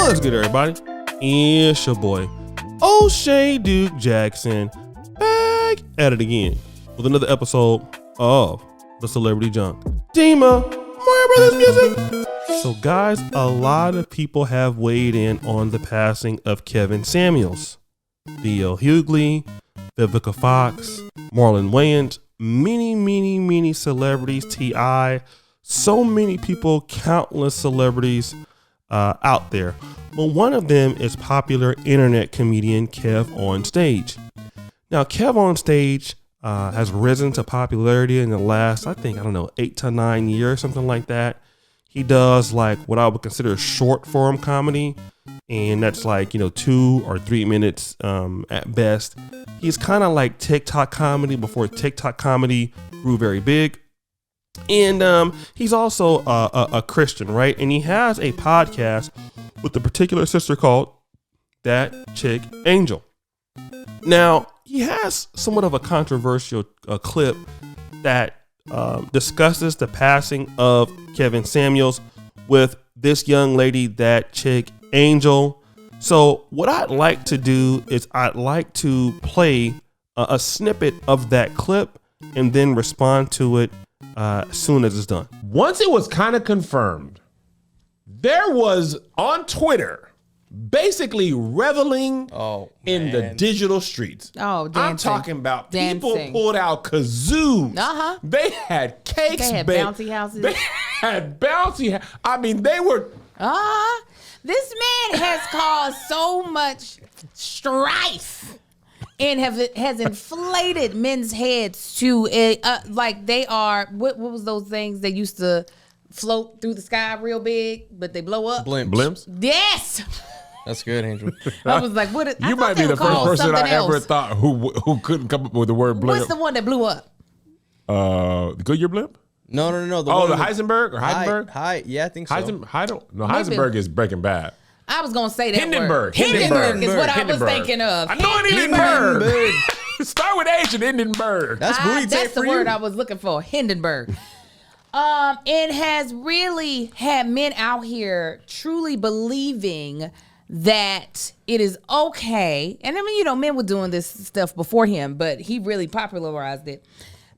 What's good, everybody? It's your boy, O'Shea Duke Jackson, back at it again with another episode of The Celebrity Junk. Dima, Mario Brothers music. So, guys, a lot of people have weighed in on the passing of Kevin Samuels, D.L. Hughley, Vivica Fox, Marlon Wayans, many celebrities, T.I., so many people, countless celebrities out there. But one of them is popular internet comedian Kev On Stage. Now, Kev On Stage has risen to popularity in the last, 8 to 9 years, something like that. He does like what I would consider short form comedy, and that's like, 2 or 3 minutes at best. He's kind of like TikTok comedy before TikTok comedy grew very big. And he's also a Christian, right? And he has a podcast with a particular sister called That Chick Angel. Now, he has somewhat of a controversial clip that discusses the passing of Kevin Samuels with this young lady, That Chick Angel. So what I'd like to do is I'd like to play a snippet of that clip and then respond to it as soon as it's done. Once it was kind of confirmed, there was on Twitter basically reveling in the digital streets. Oh, dancing. I'm talking about Dancing. people pulled out kazoos. Uh-huh. They had cakes. They had bouncy houses. They had bouncy. They were. This man has caused so much strife and has inflated men's heads to like they are. What was those things they used to float through the sky real big, but they blow up? Blimps? Yes. That's good, Angel. I was like, what? You might be the first person I ever thought who couldn't come up with the word blimp. What's the one that blew up? Goodyear blimp? No. The Heisenberg or Heisenberg? Yeah, I think so. Heisenberg is Breaking Bad. I was gonna say that Hindenburg. word. Hindenburg is what I was thinking of. I know it Hindenburg. Start with H and Hindenburg. That's the word I was looking for. Hindenburg. It has really had men out here truly believing that it is okay. And I mean, men were doing this stuff before him, but he really popularized it.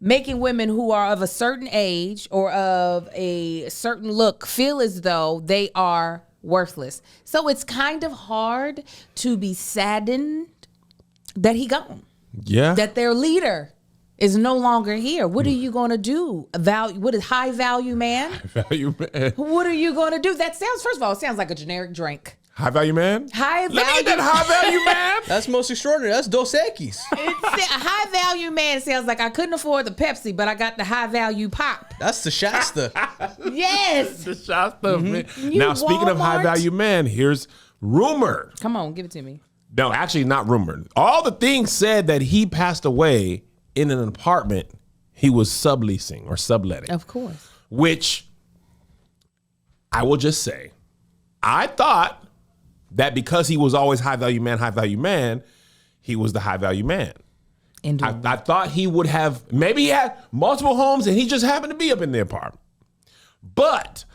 Making women who are of a certain age or of a certain look feel as though they are worthless. So it's kind of hard to be saddened that he gone. Yeah. That their leader is no longer here. What are you going to do? What is high value man? High value man. What are you going to do? That sounds, first of all, it sounds like a generic drink. High value man? High value. Let me get that high value man. That's most extraordinary. That's Dos Equis. A high value man sounds like I couldn't afford the Pepsi, but I got the high value pop. That's the Shasta. Yes. The Shasta man. Now, speaking of high value man, here's rumor. Come on, give it to me. No, actually not rumor. All the things said that he passed away in an apartment he was subleasing or subletting. Of course. Which I will just say, I thought that because he was always high value man, he was the high value man. I thought he would have, maybe he had multiple homes and he just happened to be up in the apartment. But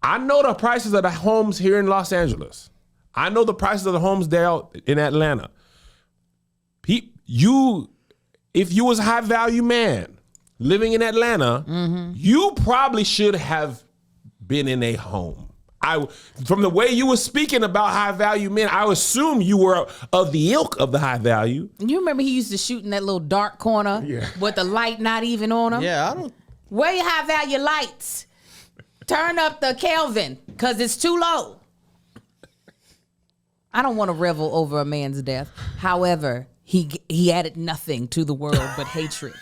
I know the prices of the homes here in Los Angeles. I know the prices of the homes there in Atlanta. If you was a high value man living in Atlanta, you probably should have been in a home. From the way you were speaking about high value men, I assume you were of the ilk of the high value. You remember he used to shoot in that little dark corner with the light not even on him? Yeah, I don't. Where your high value lights? Turn up the Kelvin, because it's too low. I don't want to revel over a man's death. However, he added nothing to the world but hatred.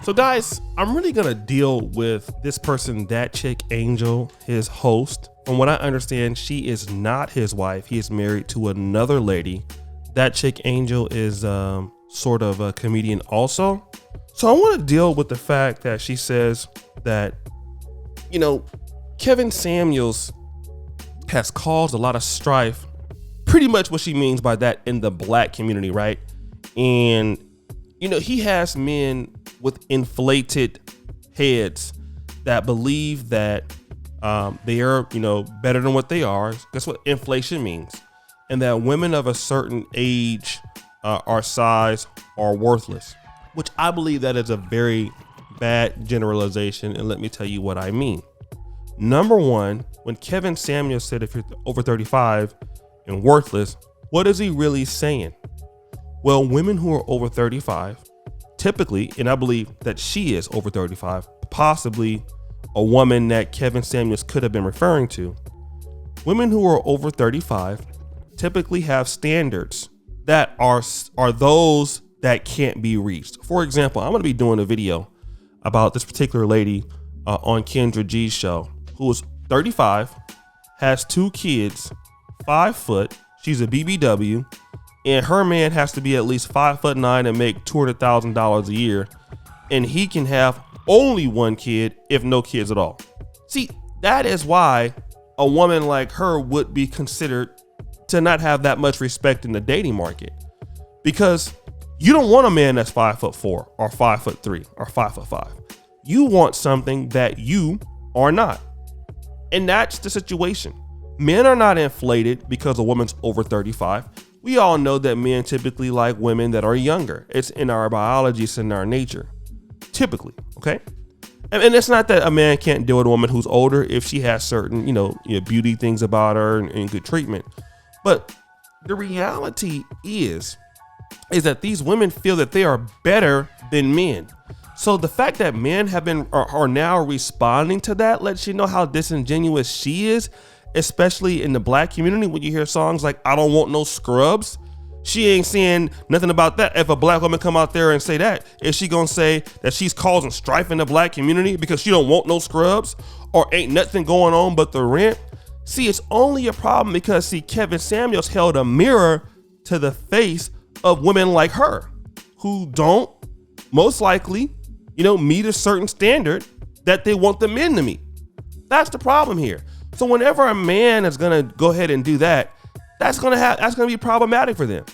So guys, I'm really going to deal with this person, That Chick Angel, his host. From what I understand, she is not his wife. He is married to another lady. That Chick Angel is sort of a comedian also. So I want to deal with the fact that she says that, Kevin Samuels has caused a lot of strife. Pretty much what she means by that in the black community, right? And, he has men with inflated heads that believe that They are, better than what they are. That's what inflation means. And that women of a certain age or size are worthless, which I believe that is a very bad generalization. And let me tell you what I mean. Number one, when Kevin Samuels said if you're over 35 and worthless, what is he really saying? Well, women who are over 35, typically, and I believe that she is over 35, possibly a woman that Kevin Samuels could have been referring to. Women who are over 35 typically have standards that are those that can't be reached. For example, I'm going to be doing a video about this particular lady on Kendra G's show, who is 35, has 2 kids, 5 foot. She's a BBW, and her man has to be at least 5'9" and make $200,000 a year, and he can have only 1 kid, if no kids at all. See, that is why a woman like her would be considered to not have that much respect in the dating market, because you don't want a man that's 5'4" or 5'3" or 5'5". You want something that you are not. And that's the situation. Men are not inflated because a woman's over 35. We all know that men typically like women that are younger. It's in our biology, it's in our nature. Typically, okay? And it's not that a man can't deal with a woman who's older if she has certain, beauty things about her and good treatment. But the reality is that these women feel that they are better than men. So the fact that men are now responding to that lets you know how disingenuous she is, especially in the black community. When you hear songs like "I don't want no scrubs," she ain't saying nothing about that. If a black woman come out there and say that, is she gonna say that she's causing strife in the black community because she don't want no scrubs, or ain't nothing going on but the rent? See, it's only a problem because Kevin Samuels held a mirror to the face of women like her who don't most likely meet a certain standard that they want the men to meet. That's the problem here. So whenever a man is gonna go ahead and do that, that's gonna be problematic for them.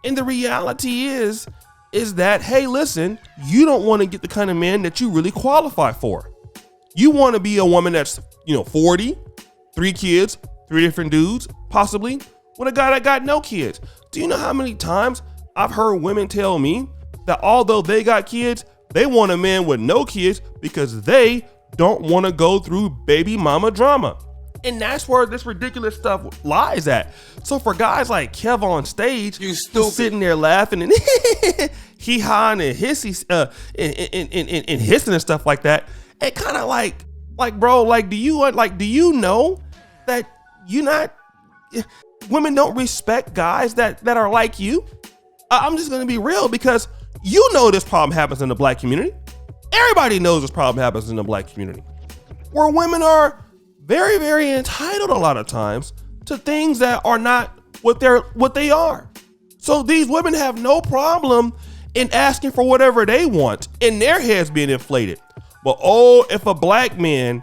And the reality is that, hey, listen, you don't want to get the kind of man that you really qualify for. You want to be a woman that's 40, 3 kids, 3 different dudes, possibly, with a guy that got no kids. Do you know how many times I've heard women tell me that although they got kids, they want a man with no kids because they don't want to go through baby mama drama. And that's where this ridiculous stuff lies at. So for guys like Kev on stage, who's sitting there laughing and hee-hawing and hissing and hissing and stuff like that, it kind of like bro, do you know that women don't respect guys that are like you? I'm just gonna be real, because this problem happens in the black community. Everybody knows this problem happens in the black community, where women are very, very entitled a lot of times to things that are not what they are. So these women have no problem in asking for whatever they want, and their heads being inflated. But if a black man,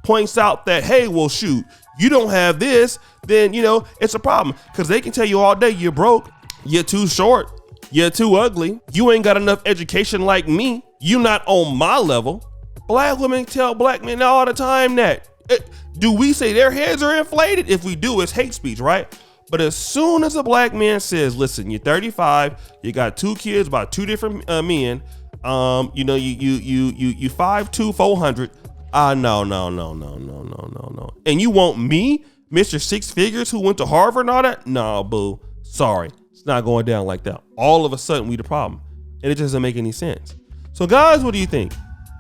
points out that, hey, well, shoot, you don't have this, then, it's a problem. Because they can tell you all day, you're broke, you're too short, you're too ugly, you ain't got enough education like me, you not on my level. Black women tell black men all the time that. Do we say their heads are inflated? If we do, it's hate speech, right? But as soon as a black man says, listen, you're 35, you got 2 kids by 2 different men, you 5'2", 400. No. And you want me, Mr. 6 figures who went to Harvard and all that? No, boo. Sorry. It's not going down like that. All of a sudden, we the problem. And it just doesn't make any sense. So guys, what do you think?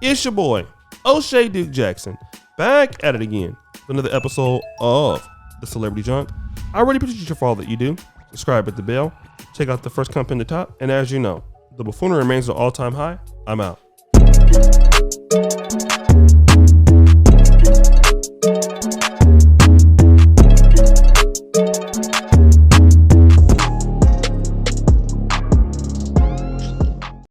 It's your boy, O'Shea Duke Jackson, back at it again with another episode of The Celebrity Junk. I really appreciate for all that you do. Subscribe at the bell. Check out the first comment in the top. And as you know, the buffoonery remains an all-time high. I'm out.